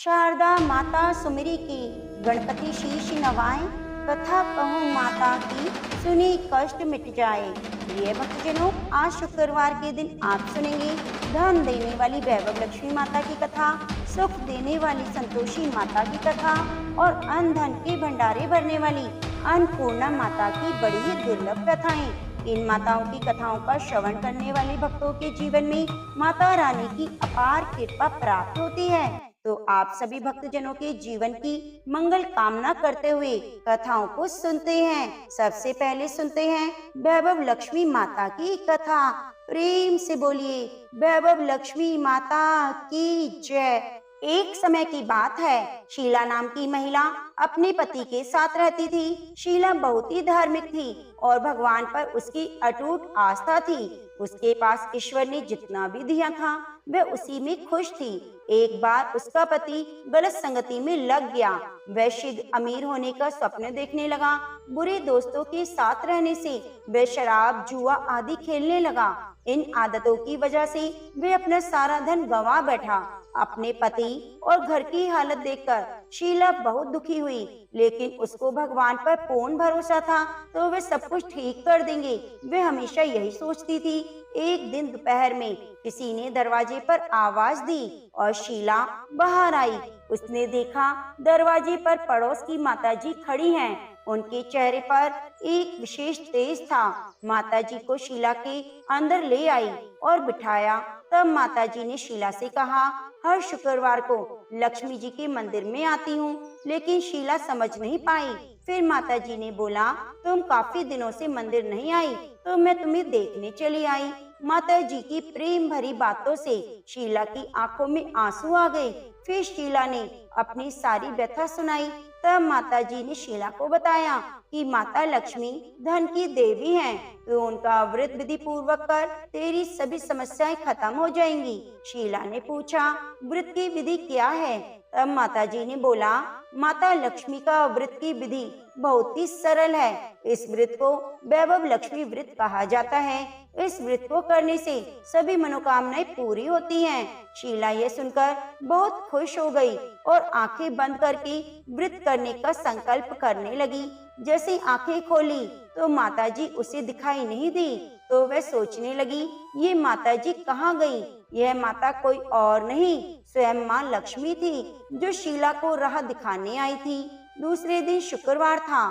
शारदा माता सुमिरी की, गणपति शीश नवाएं, कथा कहूँ माता की, सुनी कष्ट मिट जाए। प्रिय भक्तजनों, आज शुक्रवार के दिन आप सुनेंगे धन देने वाली वैभव लक्ष्मी माता की कथा, सुख देने वाली संतोषी माता की कथा और अन्न धन के भंडारे भरने वाली अन्नपूर्णा माता की बड़ी ही दुर्लभ कथाएं। इन माताओं की कथाओं का श्रवण करने वाले भक्तों के जीवन में माता रानी की अपार कृपा प्राप्त होती है। तो आप सभी भक्तजनों के जीवन की मंगल कामना करते हुए कथाओं को सुनते हैं। सबसे पहले सुनते हैं वैभव लक्ष्मी माता की कथा। प्रेम से बोलिए वैभव लक्ष्मी माता की जय। एक समय की बात है, शीला नाम की महिला अपने पति के साथ रहती थी। शीला बहुत ही धार्मिक थी और भगवान पर उसकी अटूट आस्था थी। उसके पास ईश्वर ने जितना भी दिया था वह उसी में खुश थी। एक बार उसका पति गलत संगति में लग गया। वह सिद्ध अमीर होने का स्वप्न देखने लगा। बुरे दोस्तों के साथ रहने से वह शराब जुआ आदि खेलने लगा। इन आदतों की वजह से वह अपना सारा धन गंवा बैठा। अपने पति और घर की हालत देखकर शीला बहुत दुखी हुई, लेकिन उसको भगवान पर पूर्ण भरोसा था तो वे सब कुछ ठीक कर देंगे। वे हमेशा यही सोचती थी। एक दिन दोपहर में किसी ने दरवाजे पर आवाज दी और शीला बाहर आई। उसने देखा दरवाजे पर पड़ोस की माताजी खड़ी हैं। उनके चेहरे पर एक विशेष तेज था। माताजी को शीला के अंदर ले आई और बिठाया। तब माताजी ने शीला से कहा, हर शुक्रवार को लक्ष्मी जी के मंदिर में आती हूँ, लेकिन शीला समझ नहीं पाई। फिर माताजी ने बोला, तुम काफी दिनों से मंदिर नहीं आई तो मैं तुम्हें देखने चली आई। माताजी की प्रेम भरी बातों से शीला की आंखों में आंसू आ गए। फिर शीला ने अपनी सारी व्यथा सुनाई। तब माताजी ने शीला को बताया कि माता लक्ष्मी धन की देवी हैं, तो उनका व्रत विधि पूर्वक कर तेरी सभी समस्याएं खत्म हो जाएंगी। शीला ने पूछा, व्रत की विधि क्या है? तब माताजी ने बोला, माता लक्ष्मी का व्रत की विधि बहुत ही सरल है। इस व्रत को वैभव लक्ष्मी व्रत कहा जाता है। इस व्रत को करने से सभी मनोकामनाएं पूरी होती हैं। शीला यह सुनकर बहुत खुश हो गई और आंखें बंद करके व्रत करने का संकल्प करने लगी। जैसे आंखें खोली तो माताजी उसे दिखाई नहीं दी, तो वह सोचने लगी, ये माताजी कहाँ गई? यह माता कोई और नहीं, स्वयं माँ लक्ष्मी थी, जो शीला को राह दिखाने आई थी। दूसरे दिन शुक्रवार था।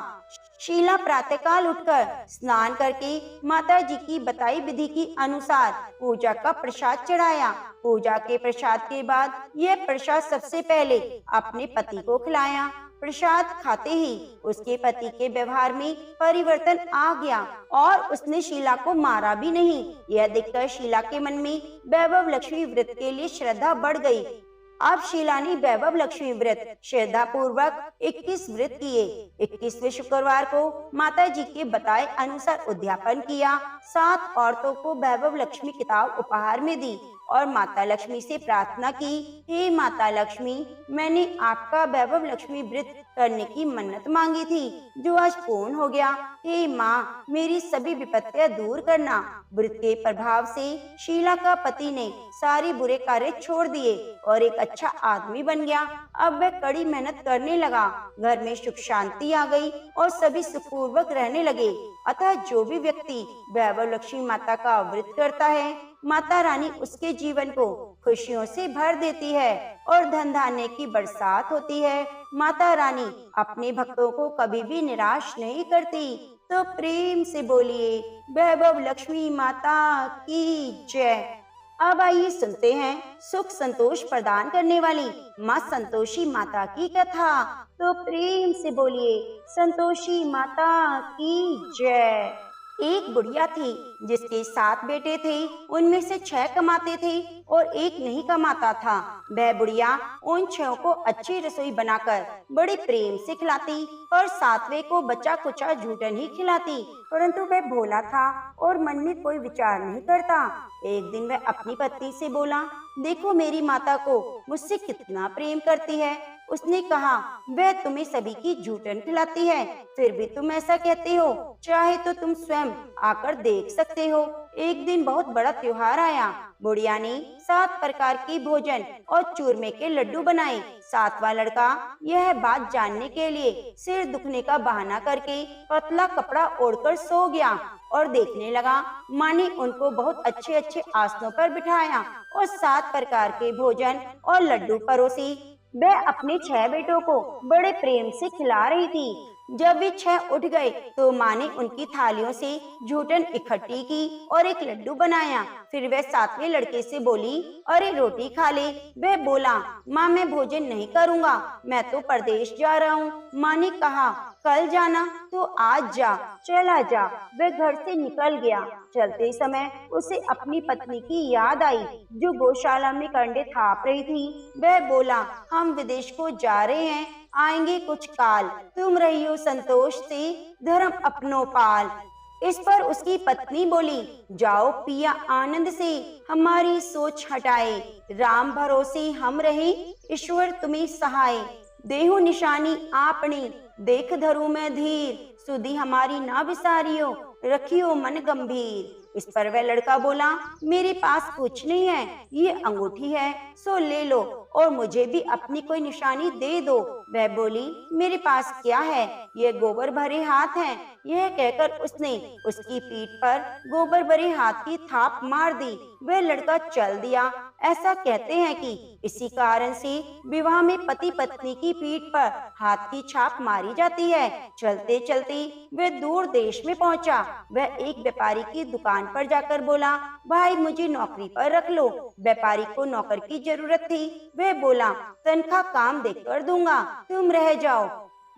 शीला प्रातःकाल उठकर स्नान करके माता जी की बताई विधि के अनुसार पूजा का प्रसाद चढ़ाया। पूजा के प्रसाद के बाद यह प्रसाद सबसे पहले अपने पति को खिलाया। प्रसाद खाते ही उसके पति के व्यवहार में परिवर्तन आ गया और उसने शीला को मारा भी नहीं। यह देखकर शीला के मन में वैभव लक्ष्मी व्रत के लिए श्रद्धा बढ़ गई। अब शीला ने वैभव लक्ष्मी व्रत श्रद्धा पूर्वक 21 व्रत किए। 21वें शुक्रवार को माता जी के बताए अनुसार उद्यापन किया। 7 औरतों को वैभव लक्ष्मी किताब उपहार में दी और माता लक्ष्मी से प्रार्थना की, हे माता लक्ष्मी, मैंने आपका वैभव लक्ष्मी व्रत करने की मन्नत मांगी थी, जो आज पूर्ण हो गया। हे माँ, मेरी सभी विपत्तियां दूर करना। व्रत के प्रभाव से शीला का पति ने सारे बुरे कार्य छोड़ दिए और एक अच्छा आदमी बन गया। अब वह कड़ी मेहनत करने लगा। घर में सुख शांति आ गई और सभी सुखपूर्वक रहने लगे। अतः जो भी व्यक्ति वैभव लक्ष्मी माता का व्रत करता है, माता रानी उसके जीवन को खुशियों से भर देती है और धन धान्य की बरसात होती है। माता रानी अपने भक्तों को कभी भी निराश नहीं करती। तो प्रेम से बोलिए वैभव लक्ष्मी माता की जय। अब आइए सुनते हैं सुख संतोष प्रदान करने वाली माँ संतोषी माता की कथा। तो प्रेम से बोलिए संतोषी माता की जय। एक बुढ़िया थी जिसके 7 बेटे थे। उनमें से 6 कमाते थे और एक नहीं कमाता था। वह बुढ़िया उन 6 को अच्छी रसोई बनाकर बड़े प्रेम से खिलाती और 7वें को बचा कुचा झूठन ही खिलाती, परंतु वह भोला था और मन में कोई विचार नहीं करता। एक दिन वह अपनी पत्नी से बोला, देखो मेरी माता को मुझसे कितना प्रेम करती है। उसने कहा, वह तुम्हें सभी की जूठन खिलाती है, फिर भी तुम ऐसा कहते हो। चाहे तो तुम स्वयं आकर देख सकते हो। एक दिन बहुत बड़ा त्योहार आया। बुढ़िया ने 7 प्रकार की भोजन और चूरमे के लड्डू बनाए। 7वां लड़का यह बात जानने के लिए सिर दुखने का बहाना करके पतला कपड़ा ओढ़कर सो गया और देखने लगा। माँ ने उनको बहुत अच्छे अच्छे आसनों पर बिठाया और 7 प्रकार के भोजन और लड्डू परोसी। वह अपने 6 बेटों को बड़े प्रेम से खिला रही थी। जब वे 6 उठ गए तो माँ ने उनकी थालियों से जूठन इकट्ठी की और एक लड्डू बनाया। फिर वह 7वें लड़के से बोली, अरे रोटी खा ले। वह बोला, माँ मैं भोजन नहीं करूँगा, मैं तो परदेश जा रहा हूँ। माँ ने कहा, कल जाना तो आज जा, चला जा। वह घर से निकल गया। चलते समय उसे अपनी पत्नी की याद आई जो गौशाला में कंडे थाप रही थी। वह बोला, हम विदेश को जा रहे हैं, आएंगे कुछ काल, तुम रहियो संतोष से, धर्म अपनो पाल। इस पर उसकी पत्नी बोली, जाओ पिया आनंद से, हमारी सोच हटाए, राम भरोसे हम रहे, ईश्वर तुम्हें सहाय। देहु निशानी आपनी, देख धरू में धीर, सुधी हमारी ना विसारियो, रखियो मन गंभीर। इस पर वह लड़का बोला, मेरे पास कुछ नहीं है, ये अंगूठी है, सो ले लो और मुझे भी अपनी कोई निशानी दे दो। वह बोली, मेरे पास क्या है, ये गोबर भरे हाथ हैं। यह कहकर उसने उसकी पीठ पर गोबर भरे हाथ की थाप मार दी। वह लड़का चल दिया। ऐसा कहते हैं कि इसी कारण से विवाह में पति पत्नी की पीठ पर हाथ की छाप मारी जाती है। चलते चलते वह दूर देश में पहुंचा। वह एक व्यापारी की दुकान पर जाकर बोला, भाई मुझे नौकरी पर रख लो। व्यापारी को नौकर की जरूरत थी। वह बोला, तनख्वाह काम देकर दूंगा, तुम रह जाओ।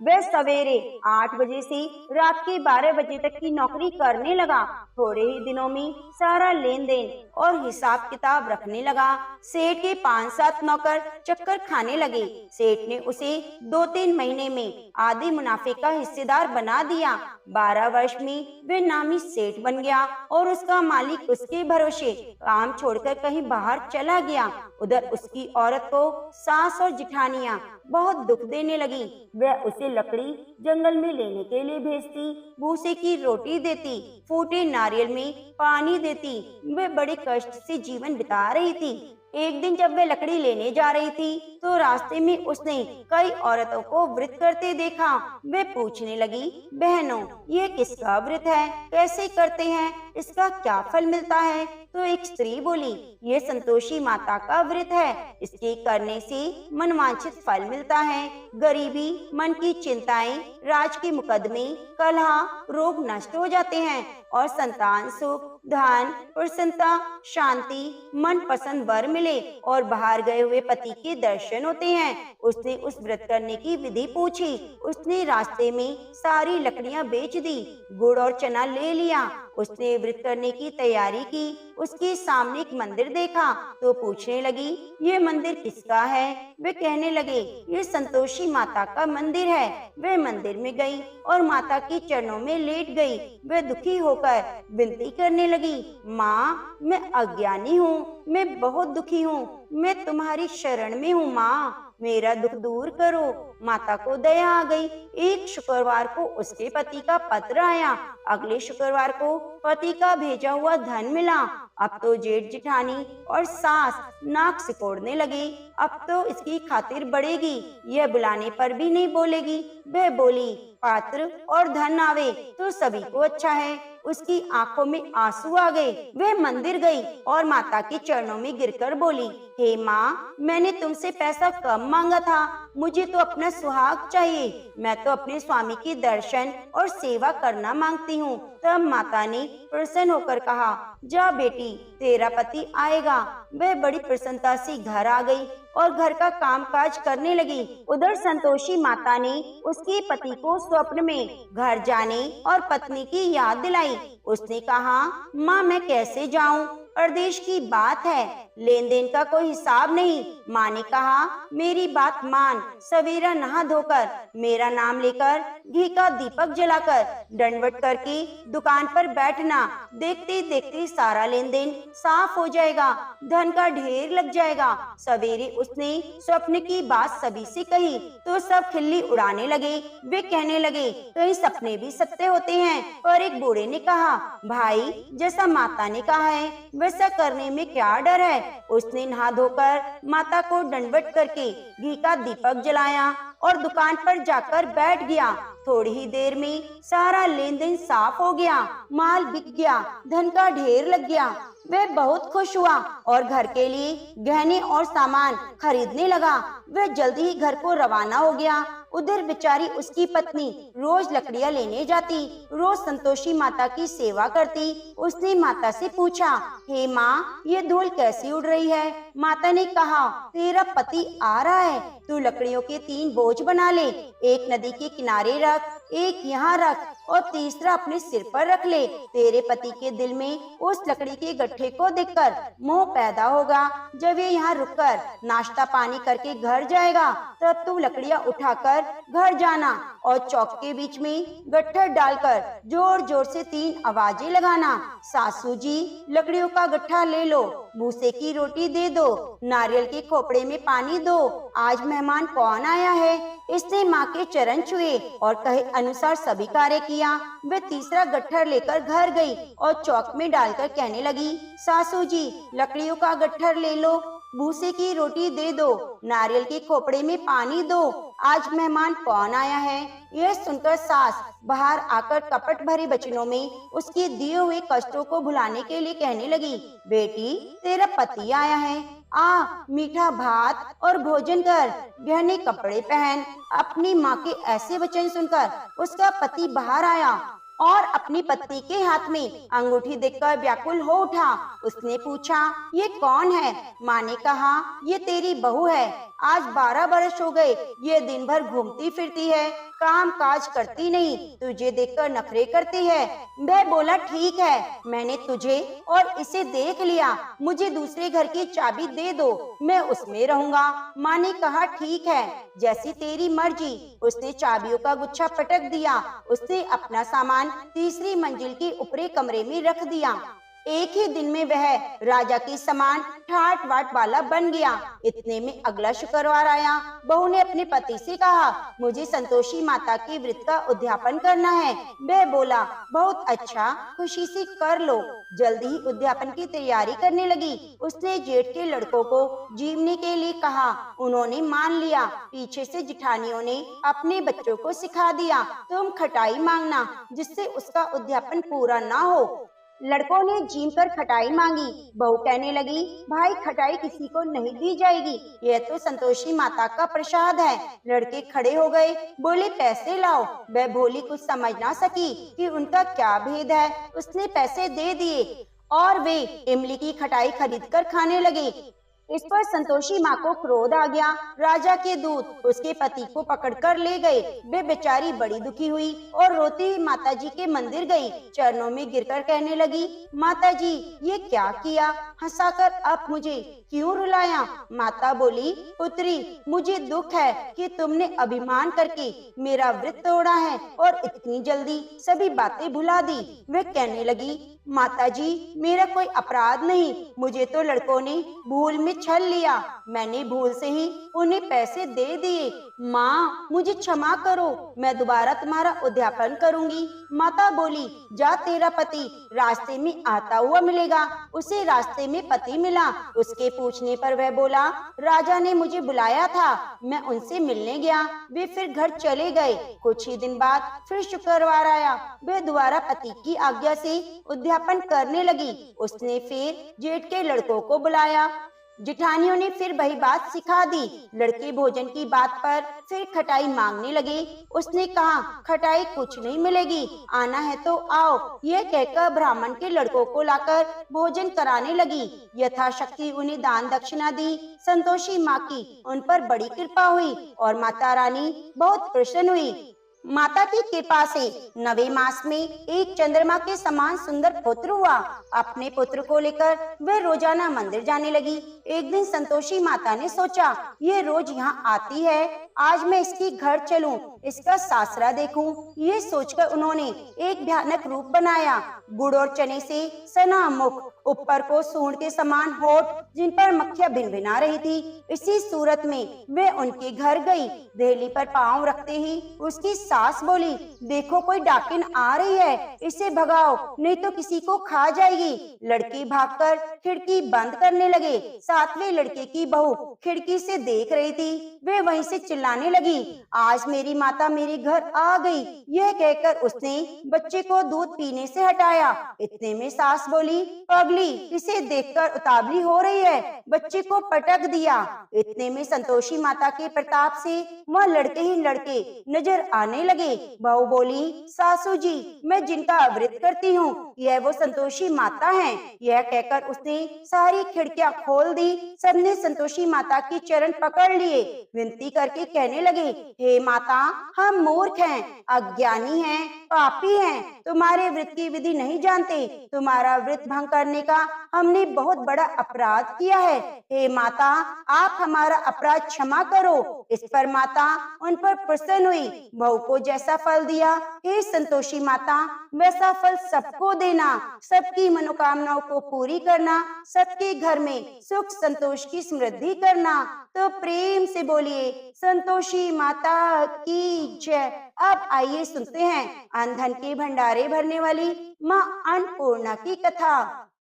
वह सवेरे 8 बजे से रात के 12 बजे तक की नौकरी करने लगा। थोड़े ही दिनों में सारा लेन देन और हिसाब किताब रखने लगा। सेठ के 5-7 नौकर चक्कर खाने लगे। सेठ ने उसे 2-3 महीने में आधे मुनाफे का हिस्सेदार बना दिया। 12 वर्ष में वह नामी सेठ बन गया और उसका मालिक उसके भरोसे काम छोड़कर कहीं बाहर चला गया। उधर उसकी औरत को सास और जिठानियां बहुत दुख देने लगी। वह उसे लकड़ी जंगल में लेने के लिए भेजती, भूसे की रोटी देती, फूटे नारियल में पानी देती। वह बड़े कष्ट से जीवन बिता रही थी। एक दिन जब वह लकड़ी लेने जा रही थी तो रास्ते में उसने कई औरतों को व्रत करते देखा। वह पूछने लगी, बहनों ये किसका व्रत है, कैसे करते हैं, इसका क्या फल मिलता है? तो एक स्त्री बोली, ये संतोषी माता का व्रत है, इसके करने से मनवांछित फल मिलता है। गरीबी, मन की चिंताएं, राज के मुकदमे, कलह, रोग नष्ट हो जाते हैं और संतान सुख, धन, प्रसन्नता, शांति, मन पसंद वर मिले और बाहर गए हुए पति के दर्शन होते हैं। उसने उस व्रत करने की विधि पूछी। उसने रास्ते में सारी लकड़ियां बेच दी, गुड़ और चना ले लिया। उसने व्रत करने की तैयारी की। उसके सामने एक मंदिर देखा तो पूछने लगी, ये मंदिर किसका है? वे कहने लगे, ये संतोषी माता का मंदिर है। वे मंदिर में गई और माता के चरणों में लेट गई। वे दुखी होकर विनती करने लगी, माँ मैं अज्ञानी हूँ, मैं बहुत दुखी हूँ, मैं तुम्हारी शरण में हूँ माँ, मेरा दुख दूर करो। माता को दया आ गई। एक शुक्रवार को उसके पति का पत्र आया। अगले शुक्रवार को पति का भेजा हुआ धन मिला। अब तो जेठ जिठानी और सास नाक सिकोड़ने लगे। अब तो इसकी खातिर बढ़ेगी, यह बुलाने पर भी नहीं बोलेगी। वह बोली, पात्र और धन आवे तो सभी को अच्छा है। उसकी आंखों में आंसू आ गए। वह मंदिर गई और माता के चरणों में गिरकर बोली, हे माँ, मैंने तुमसे पैसा कम मांगा था, मुझे तो अपना सुहाग चाहिए। मैं तो अपने स्वामी की दर्शन और सेवा करना मांगती हूँ। तब माता ने प्रसन्न होकर कहा, जा बेटी, तेरा पति आएगा। वह बड़ी प्रसन्नता से घर आ गई और घर का कामकाज करने लगी। उधर संतोषी माता ने उसके पति को स्वप्न में घर जाने और पत्नी की याद दिलाई। उसने कहा, माँ मैं कैसे जाऊँ? प्रदेश की बात है, लेन देन का कोई हिसाब नहीं। माँ ने कहा, मेरी बात मान, सवेरा नहा धोकर, मेरा नाम लेकर, घी का दीपक जलाकर, दंडवत करके दुकान पर बैठना। देखते देखते सारा लेन देन साफ हो जाएगा, धन का ढेर लग जाएगा। सवेरे उसने स्वप्न की बात सभी से कही तो सब खिल्ली उड़ाने लगे। वे कहने लगे, कई सपने भी सत्य होते हैं। और एक बूढ़े ने कहा, भाई, जैसा माता ने कहा है वैसा करने में क्या डर है। उसने नहा धोकर माता को दंडवत करके घी का दीपक जलाया और दुकान पर जाकर बैठ गया। थोड़ी ही देर में सारा लेन देन साफ हो गया, माल बिक गया, धन का ढेर लग गया। वह बहुत खुश हुआ और घर के लिए गहने और सामान खरीदने लगा। वह जल्दी ही घर को रवाना हो गया। उधर बेचारी उसकी पत्नी रोज लकड़ियां लेने जाती, रोज संतोषी माता की सेवा करती। उसने माता से पूछा, हे माँ, ये धूल कैसी उड़ रही है। माता ने कहा, तेरा पति आ रहा है, तू लकड़ियों के 3 बोझ बना ले। एक नदी के किनारे रख, एक यहाँ रख और तीसरा अपने सिर पर रख ले। तेरे पति के दिल में उस लकड़ी के गट्ठे को देखकर मोह पैदा होगा। जब ये यहाँ रुककर नाश्ता पानी करके घर जाएगा, तब तू लकड़ियाँ उठाकर घर जाना और चौक के बीच में गट्ठर डालकर जोर जोर से 3 आवाजें लगाना। सासू जी, लकड़ियों का गट्ठा ले लो, भूसे की रोटी दे दो, नारियल के खोपड़े में पानी दो, आज मेहमान कौन आया है। इसने माँ के चरण छुए और कहे अनुसार सभी कार्य किया। वे तीसरा गट्ठर लेकर घर गई और चौक में डालकर कहने लगी, सासू जी, लकड़ियों का गट्ठर ले लो, भूसे की रोटी दे दो, नारियल के खोपड़े में पानी दो, आज मेहमान कौन आया है। यह सुनकर सास बाहर आकर कपट भरे वचनों में उसके दिए हुए कष्टों को भुलाने के लिए कहने लगी, बेटी, तेरा पति आया है, आ मीठा भात और भोजन कर, गहने कपड़े पहन। अपनी माँ के ऐसे वचन सुनकर उसका पति बाहर आया और अपनी पत्नी के हाथ में अंगूठी देखकर व्याकुल हो उठा। उसने पूछा, ये कौन है। माँ ने कहा, ये तेरी बहू है, आज 12 वर्ष हो गए ये दिन भर घूमती फिरती है, काम काज करती नहीं, तुझे देखकर नखरे करती है। वह बोला, ठीक है, मैंने तुझे और इसे देख लिया, मुझे दूसरे घर की चाबी दे दो, मैं उसमें रहूंगा। माँ ने कहा, ठीक है, जैसी तेरी मर्जी। उसने चाबियों का गुच्छा पटक दिया। उसने अपना सामान तीसरी मंजिल के ऊपरी कमरे में रख दिया। एक ही दिन में वह राजा के समान ठाट बाट वाला बन गया। इतने में अगला शुक्रवार आया। बहू ने अपने पति से कहा, मुझे संतोषी माता के व्रत का उद्यापन करना है। वह बोला, बहुत अच्छा, खुशी से कर लो। जल्दी ही उद्यापन की तैयारी करने लगी। उसने जेठ के लड़कों को जीवने के लिए कहा, उन्होंने मान लिया। पीछे से जिठानियों ने अपने बच्चों को सिखा दिया, तुम खटाई मांगना जिससे उसका उद्यापन पूरा ना हो। लड़कों ने जीम कर खटाई मांगी। बहू कहने लगी, भाई, खटाई किसी को नहीं दी जाएगी, यह तो संतोषी माता का प्रसाद है। लड़के खड़े हो गए, बोले, पैसे लाओ। वह भोली कुछ समझ ना सकी कि उनका क्या भेद है। उसने पैसे दे दिए और वे इमली की खटाई खरीद कर खाने लगे। इस पर संतोषी माँ को क्रोध आ गया। राजा के दूत उसके पति को पकड़कर ले गए। वे बेचारी बड़ी दुखी हुई और रोती हुई माता जी के मंदिर गई। चरणों में गिरकर कहने लगी, माता जी, ये क्या किया, हंसाकर अब मुझे क्यों रुलाया। माता बोली, पुत्री, मुझे दुख है कि तुमने अभिमान करके मेरा व्रत तोड़ा है और इतनी जल्दी सभी बातें भुला दी। वे कहने लगी, माता जी, मेरा कोई अपराध नहीं, मुझे तो लड़कों ने भूल में छल लिया, मैंने भूल से ही उन्हें पैसे दे दिए। माँ, मुझे क्षमा करो, मैं दोबारा तुम्हारा उद्यापन करूंगी। माता बोली, जा, तेरा पति रास्ते में आता हुआ मिलेगा। उसे रास्ते में पति मिला। उसके पूछने पर वह बोला, राजा ने मुझे बुलाया था, मैं उनसे मिलने गया। वे फिर घर चले गए। कुछ ही दिन बाद फिर शुक्रवार आया। वे दोबारा पति की आज्ञा से उद्यापन करने लगी। उसने फिर जेठ के लड़कों को बुलाया। जिठानियों ने फिर वही बात सिखा दी। लड़के भोजन की बात पर फिर खटाई मांगने लगे। उसने कहा, खटाई कुछ नहीं मिलेगी, आना है तो आओ। यह कहकर ब्राह्मण के लड़कों को लाकर भोजन कराने लगी। यथाशक्ति उन्हें दान दक्षिणा दी। संतोषी माँ की उन पर बड़ी कृपा हुई और माता रानी बहुत प्रसन्न हुई। माता की कृपा से 9वें मास में एक चंद्रमा के समान सुंदर पुत्र हुआ। अपने पुत्र को लेकर वह रोजाना मंदिर जाने लगी। एक दिन संतोषी माता ने सोचा, ये रोज यहाँ आती है, आज मैं इसकी घर चलूं, इसका सासरा देखूं। ये सोचकर उन्होंने एक भयानक रूप बनाया। गुड़ और चने से सना मुख, ऊपर को सूंड के समान होठ, जिन पर मक्खियां भिनभिना रही थी। इसी सूरत में वे उनके घर गई। देहली पर पांव रखते ही उसकी सास बोली, देखो कोई डाकिन आ रही है, इसे भगाओ नहीं तो किसी को खा जाएगी। लड़के भागकर खिड़की बंद करने लगे। 7वें लड़के की बहू खिड़की से देख रही थी। वे वहीं से चिल्लाने लगी, आज मेरी माता मेरे घर आ गई। यह कहकर उसने बच्चे को दूध पीने से हटाया। इतने में सास बोली, पगली, इसे देखकर उतावली हो रही है, बच्चे को पटक दिया। इतने में संतोषी माता के प्रताप से वह लड़के ही लड़के नजर आने लगे। बहू बोली, सासू जी, मैं जिनका व्रत करती हूँ, यह वो संतोषी माता हैं। यह कहकर उसने सारी खिड़कियां खोल दी। सबने संतोषी माता की चरण पकड़ लिए। विनती करके कहने लगे, हे माता, हम मूर्ख हैं, अज्ञानी हैं, पापी हैं, तुम्हारे व्रत की विधि नहीं जानते। तुम्हारा व्रत भंग करने का हमने बहुत बड़ा अपराध किया है। हे माता, आप हमारा अपराध क्षमा करो। इस पर माता उन पर प्रसन्न हुई। बहू को जैसा फल दिया, हे संतोषी माता, वैसा फल सबको देना, सबकी मनोकामनाओं को पूरी करना, सबके घर में सुख संतोष की समृद्धि करना। तो प्रेम से बोलिए, संतोषी माता की जय। अब आइए सुनते हैं अनधन के भंडारे भरने वाली माँ अन्नपूर्णा की कथा।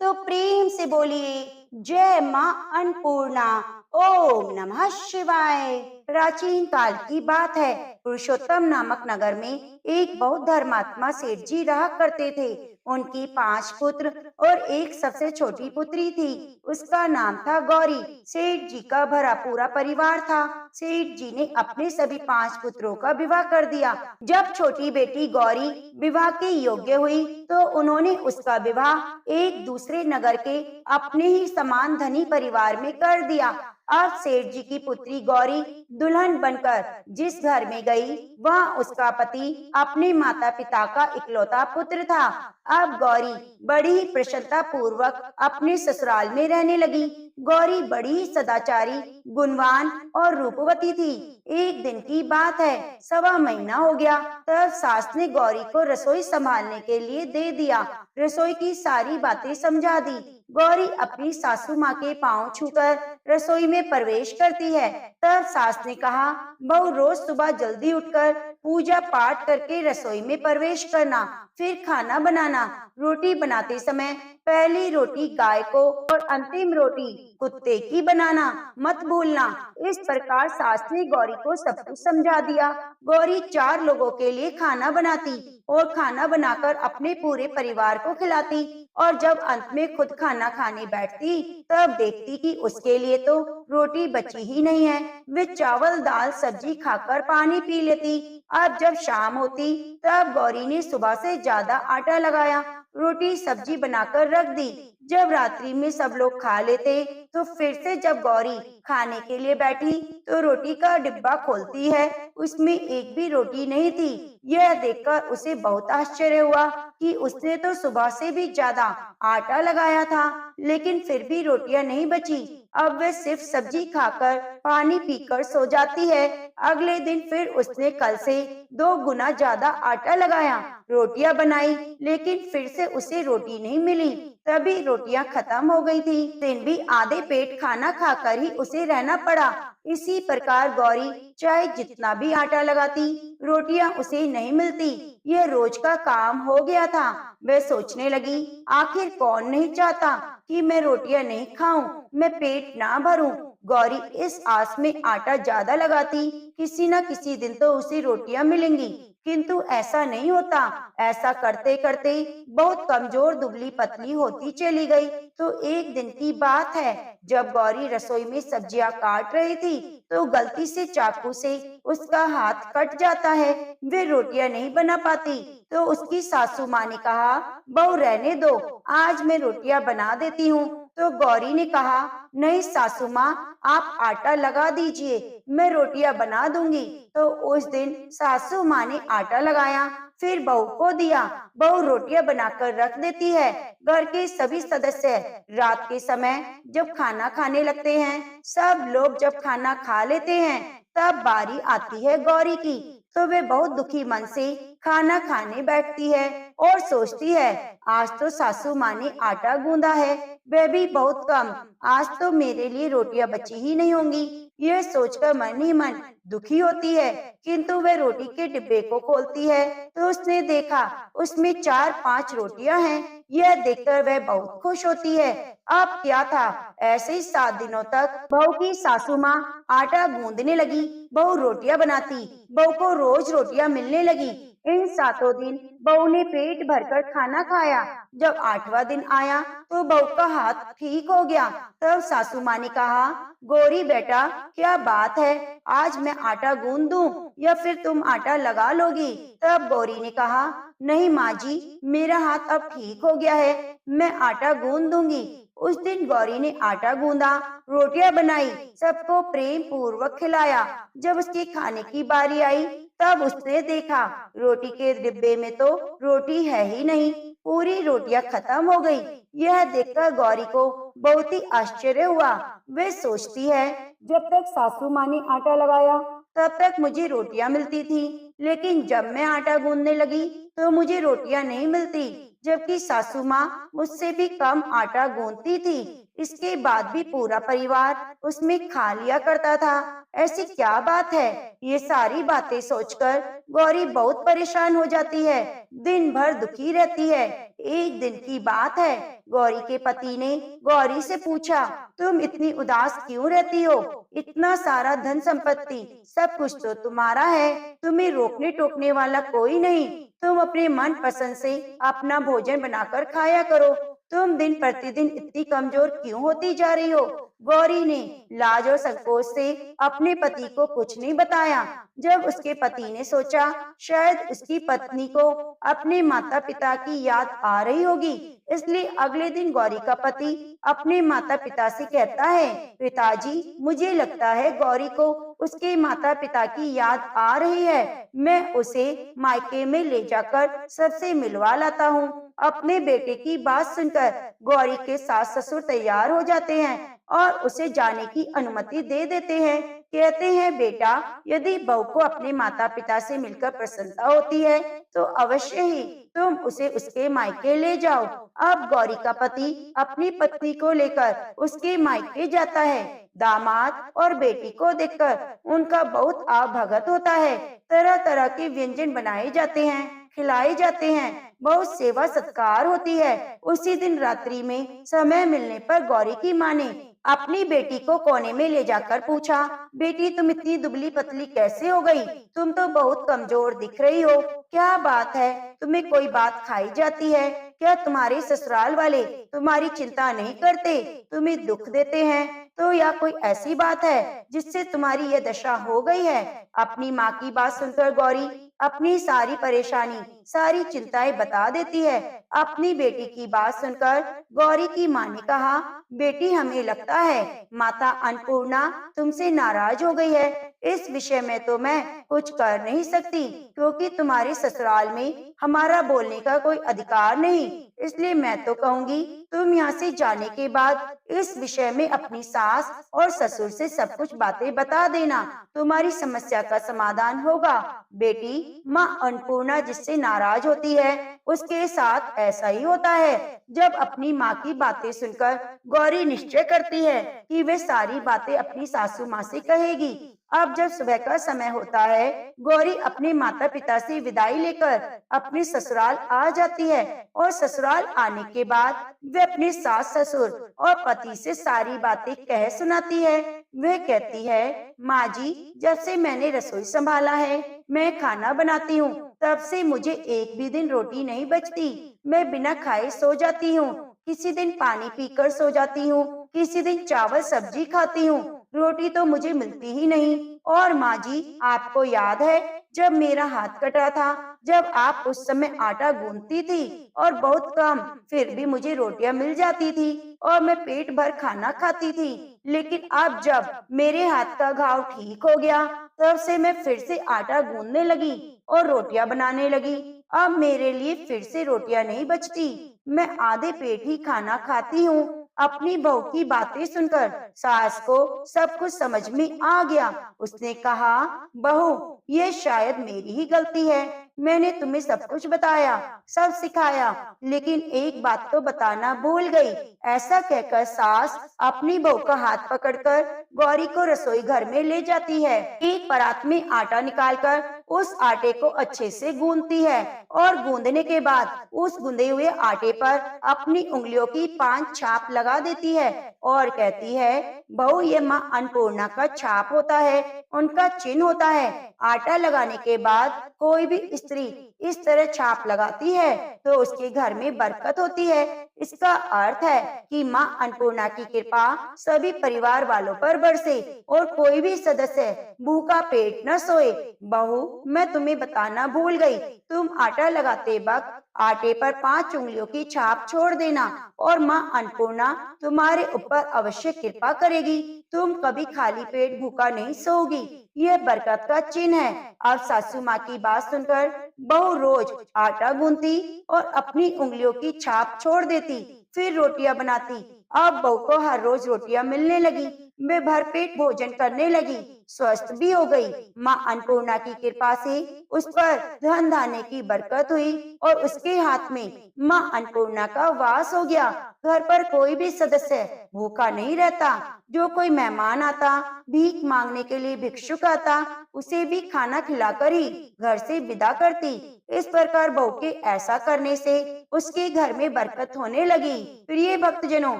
तो प्रेम से बोलिए, जय माँ अन्नपूर्णा। ओम नमः शिवाय। प्राचीन काल की बात है। पुरुषोत्तम नामक नगर में एक बहुत धर्मात्मा सेठ जी रहा करते थे। उनकी 5 पुत्र और एक सबसे छोटी पुत्री थी। उसका नाम था गौरी। सेठ जी का भरा पूरा परिवार था। सेठ जी ने अपने सभी 5 पुत्रों का विवाह कर दिया। जब छोटी बेटी गौरी विवाह के योग्य हुई तो उन्होंने उसका विवाह एक दूसरे नगर के अपने ही समान धनी परिवार में कर दिया। अब सेठ जी की पुत्री गौरी दुल्हन बनकर जिस घर में गई, वहाँ उसका पति अपने माता पिता का इकलौता पुत्र था। अब गौरी बड़ी ही प्रसन्नता पूर्वक अपने ससुराल में रहने लगी। गौरी बड़ी ही सदाचारी, गुणवान और रूपवती थी। एक दिन की बात है, 1.25 महीना हो गया, तब सास ने गौरी को रसोई संभालने के लिए दे दिया। रसोई की सारी बातें समझा दी। गौरी अपनी सासू माँ के पांव छूकर रसोई में प्रवेश करती है। तब सास ने कहा, बहू रोज सुबह जल्दी उठकर पूजा पाठ करके रसोई में प्रवेश करना, फिर खाना बनाना। रोटी बनाते समय पहली रोटी गाय को और अंतिम रोटी कुत्ते की बनाना मत भूलना। इस प्रकार सास ने गौरी को सब कुछ समझा दिया। गौरी 4 लोगों के लिए खाना बनाती और खाना बनाकर अपने पूरे परिवार को खिलाती, और जब अंत में खुद खाना खाने बैठती तब देखती कि उसके लिए तो रोटी बची ही नहीं है। वे चावल दाल सब्जी खाकर पानी पी लेती। अब जब शाम होती तब गौरी ने सुबह से ज्यादा आटा लगाया, रोटी सब्जी बनाकर रख दी। जब रात्रि में सब लोग खा लेते तो फिर से जब गौरी खाने के लिए बैठी तो रोटी का डिब्बा खोलती है, उसमें एक भी रोटी नहीं थी। यह देखकर उसे बहुत आश्चर्य हुआ कि उसने तो सुबह से भी ज्यादा आटा लगाया था, लेकिन फिर भी रोटियां नहीं बची। अब वह सिर्फ सब्जी खाकर पानी पीकर सो जाती है। अगले दिन फिर उसने कल से 2 गुना ज्यादा आटा लगाया, रोटियां बनाई, लेकिन फिर से उसे रोटी नहीं मिली। तभी रोटियां खत्म हो गई थी। दिन भी आधे पेट खाना खाकर ही उसे रहना पड़ा। इसी प्रकार गौरी चाहे जितना भी आटा लगाती, रोटियां उसे नहीं मिलती। यह रोज का काम हो गया था। वह सोचने लगी, आखिर कौन नहीं चाहता कि मैं रोटियां नहीं खाऊं, मैं पेट ना भरूं। गौरी इस आस में आटा ज्यादा लगाती, किसी न किसी दिन तो उसे रोटियां मिलेंगी, किंतु ऐसा नहीं होता। ऐसा करते करते बहुत कमजोर दुबली पतली होती चली गई। तो एक दिन की बात है, जब गौरी रसोई में सब्जियां काट रही थी तो गलती से चाकू से उसका हाथ कट जाता है। वे रोटियां नहीं बना पाती। तो उसकी सासू माँ ने कहा, बहू रहने दो, आज मैं रोटियां बना देती हूँ, तो गौरी ने कहा, नहीं सासू माँ, आप आटा लगा दीजिए, मैं रोटियां बना दूंगी। तो उस दिन सासू माँ ने आटा लगाया, फिर बहू को दिया। बहू रोटियां बनाकर रख देती है। घर के सभी सदस्य रात के समय जब खाना खाने लगते हैं, सब लोग जब खाना खा लेते हैं, तब बारी आती है गौरी की। तो वे बहुत दुखी मन से खाना खाने बैठती है और सोचती है, आज तो सासू माँ ने आटा गूंदा है, वह भी बहुत कम, आज तो मेरे लिए रोटियां बची ही नहीं होंगी। यह सोचकर मन ही मन दुखी होती है। किंतु वह रोटी के डिब्बे को खोलती है तो उसने देखा उसमें 4-5 रोटियां हैं। यह देखकर वह बहुत खुश होती है। अब क्या था, ऐसे ही 7 दिनों तक बहू की सासू माँ आटा गूंदने लगी, बहू रोटियां बनाती, बहू को रोज रोटियां मिलने लगी। इन 7 दिन बहू ने पेट भरकर खाना खाया। जब 8वां दिन आया तो बहू का हाथ ठीक हो गया। तब सासू माँ ने कहा, गौरी बेटा, क्या बात है, आज मैं आटा गूंद दूं या फिर तुम आटा लगा लोगी? तब गौरी ने कहा, नहीं माँ जी, मेरा हाथ अब ठीक हो गया है, मैं आटा गूंद दूंगी। उस दिन गौरी ने आटा गूंदा, रोटियां बनाई, सबको प्रेम पूर्वक खिलाया। जब उसके खाने की बारी आई, तब उसने देखा रोटी के डिब्बे में तो रोटी है ही नहीं, पूरी रोटियां खत्म हो गई। यह देखकर गौरी को बहुत ही आश्चर्य हुआ। वे सोचती है, जब तक सासू माँ ने आटा लगाया तब तक मुझे रोटियां मिलती थी, लेकिन जब मैं आटा गूंदने लगी तो मुझे रोटियां नहीं मिलती, जबकि सासू माँ मुझसे भी कम आटा गूंदती थी। इसके बाद भी पूरा परिवार उसमें खा लिया करता था। ऐसी क्या बात है? ये सारी बातें सोचकर गौरी बहुत परेशान हो जाती है, दिन भर दुखी रहती है। एक दिन की बात है, गौरी के पति ने गौरी से पूछा, तुम इतनी उदास क्यों रहती हो? इतना सारा धन संपत्ति, सब कुछ तो तुम्हारा है, तुम्हें रोकने टोकने वाला कोई नहीं। तुम अपने मन पसंद से अपना भोजन बनाकर खाया करो। तुम दिन प्रतिदिन इतनी कमजोर क्यों होती जा रही हो? गौरी ने लाज और संकोच से अपने पति को कुछ नहीं बताया। जब उसके पति ने सोचा शायद उसकी पत्नी को अपने माता पिता की याद आ रही होगी, इसलिए अगले दिन गौरी का पति अपने माता पिता से कहता है, पिताजी, मुझे लगता है गौरी को उसके माता पिता की याद आ रही है, मैं उसे मायके में ले जाकर सबसे मिलवा लाता हूँ। अपने बेटे की बात सुनकर गौरी के सास ससुर तैयार हो जाते हैं और उसे जाने की अनुमति दे देते हैं। कहते हैं, बेटा, यदि बहू को अपने माता पिता से मिलकर प्रसन्नता होती है तो अवश्य ही तुम उसे उसके मायके ले जाओ। अब गौरी का पति अपनी पत्नी को लेकर उसके मायके जाता है। दामाद और बेटी को देखकर उनका बहुत आवभगत होता है। तरह तरह के व्यंजन बनाए जाते हैं, खिलाए जाते हैं, बहुत सेवा सत्कार होती है। उसी दिन रात्रि में समय मिलने पर गौरी की माँ ने अपनी बेटी को कोने में ले जाकर पूछा, बेटी, तुम इतनी दुबली पतली कैसे हो गई? तुम तो बहुत कमजोर दिख रही हो, क्या बात है? तुम्हें कोई बात खाई जाती है क्या? तुम्हारे ससुराल वाले तुम्हारी चिंता नहीं करते, तुम्हें दुख देते हैं तो, या कोई ऐसी बात है जिससे तुम्हारी यह दशा हो गई है? अपनी माँ की बात सुनकर गौरी अपनी सारी परेशानी, सारी चिंताएं बता देती है। अपनी बेटी की बात सुनकर गौरी की माँ ने कहा, बेटी, हमें लगता है माता अन्नपूर्णा तुमसे नाराज हो गई है। इस विषय में तो मैं कुछ कर नहीं सकती, क्योंकि तुम्हारे ससुराल में हमारा बोलने का कोई अधिकार नहीं। इसलिए मैं तो कहूँगी, तुम यहाँ से जाने के बाद इस विषय में अपनी सास और ससुर से सब कुछ बातें बता देना, तुम्हारी समस्या का समाधान होगा। बेटी, माँ अन्नपूर्णा जिससे नाराज होती है उसके साथ ऐसा ही होता है। जब अपनी माँ की बातें सुनकर गौरी निश्चय करती है कि वे सारी बातें अपनी सासू माँ से कहेगी। अब जब सुबह का समय होता है, गौरी अपने माता पिता से विदाई लेकर अपने ससुराल आ जाती है और ससुराल आने के बाद वे अपने सास ससुर और पति से सारी बातें कह सुनाती है। वह कहती है, माँ जी, जब से मैंने रसोई संभाला है, मैं खाना बनाती हूँ, तब से मुझे एक भी दिन रोटी नहीं बचती। मैं बिना खाए सो जाती हूँ, किसी दिन पानी पीकर सो जाती हूँ, किसी दिन चावल सब्जी खाती हूँ, रोटी तो मुझे मिलती ही नहीं। और माँ जी, आपको याद है जब मेरा हाथ कटा था, जब आप उस समय आटा गूंथती थी और बहुत कम, फिर भी मुझे रोटियां मिल जाती थी और मैं पेट भर खाना खाती थी। लेकिन अब जब मेरे हाथ का घाव ठीक हो गया, तब से मैं फिर से आटा गूंदने लगी और रोटियां बनाने लगी। अब मेरे लिए फिर से रोटियां नहीं बचती, मैं आधे पेट ही खाना खाती हूँ। अपनी बहू की बातें सुनकर सास को सब कुछ समझ में आ गया। उसने कहा, बहू, ये शायद मेरी ही गलती है। मैंने तुम्हें सब कुछ बताया, सब सिखाया, लेकिन एक बात तो बताना भूल गई। ऐसा कहकर सास अपनी बहू का हाथ पकड़कर गौरी को रसोई घर में ले जाती है। एक परात में आटा निकालकर उस आटे को अच्छे से गूंदती है और गूंदने के बाद उस गूंदे हुए आटे पर अपनी उंगलियों की 5 छाप लगा देती है और कहती है, बहू, ये माँ अन्नपूर्णा का छाप होता है, उनका चिन्ह होता है। आटा लगाने के बाद कोई भी स्त्री इस तरह छाप लगाती है तो उसके घर में बरकत होती है। इसका अर्थ है कि माँ अन्नपूर्णा की कृपा सभी परिवार वालों पर बरसे और कोई भी सदस्य भूखा पेट न सोए। बहू, मैं तुम्हें बताना भूल गई, तुम आटा लगाते वक्त आटे पर 5 उंगलियों की छाप छोड़ देना और माँ अन्नपूर्णा तुम्हारे ऊपर अवश्य कृपा करेगी। तुम कभी खाली पेट भूखा नहीं सोओगी। यह बरकत का चिन्ह है। अब सासू माँ की बात सुनकर बहू रोज आटा गूंथती और अपनी उंगलियों की छाप छोड़ देती, फिर रोटियां बनाती। अब बहू को हर रोज रोटियां मिलने लगी, वे भरपेट भोजन करने लगी, स्वस्थ भी हो गई। माँ अन्नपूर्णा की कृपा से उस पर धन धान्य की बरकत हुई और उसके हाथ में माँ अन्नपूर्णा का वास हो गया। घर पर कोई भी सदस्य भूखा नहीं रहता। जो कोई मेहमान आता, भीख मांगने के लिए भिक्षुक आता, उसे भी खाना खिलाकर ही घर से विदा करती। इस प्रकार बहू के ऐसा करने से उसके घर में बरकत होने लगी। प्रिय भक्तजनों,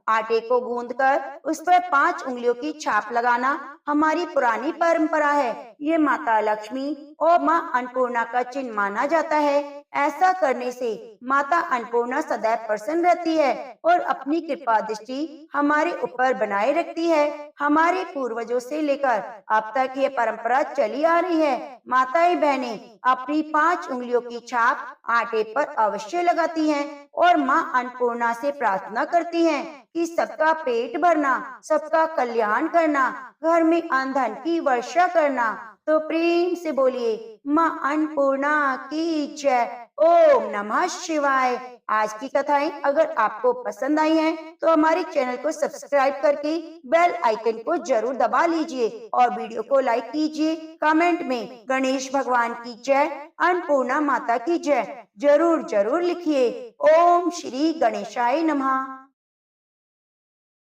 आटे को गूंदकर उस पर 5 उंगलियों की छाप लगाना हमारी पुरानी परंपरा है। ये माता लक्ष्मी और माँ अन्नपूर्णा का चिन्ह माना जाता है। ऐसा करने से माता अन्नपूर्णा सदैव प्रसन्न रहती है और अपनी कृपा दृष्टि हमारे ऊपर बनाए रखती है। हमारे पूर्वजों से लेकर अब तक ये परंपरा चली आ रही है। माताएं बहनें अपनी 5 उंगलियों की छाप आटे पर अवश्य लगाती हैं और माँ अन्नपूर्णा से प्रार्थना करती हैं कि सबका पेट भरना, सबका कल्याण करना, घर में अन्न धन की वर्षा करना। तो प्रेम से बोलिए, माँ अन्नपूर्णा की जय। ओम नमः शिवाय। आज की कथाएं अगर आपको पसंद आई हैं, तो हमारे चैनल को सब्सक्राइब करके बेल आइकन को जरूर दबा लीजिए और वीडियो को लाइक कीजिए। कमेंट में गणेश भगवान की जय, अन्नपूर्णा माता की जय जरूर जरूर लिखिए। ओम श्री गणेशाय नमः।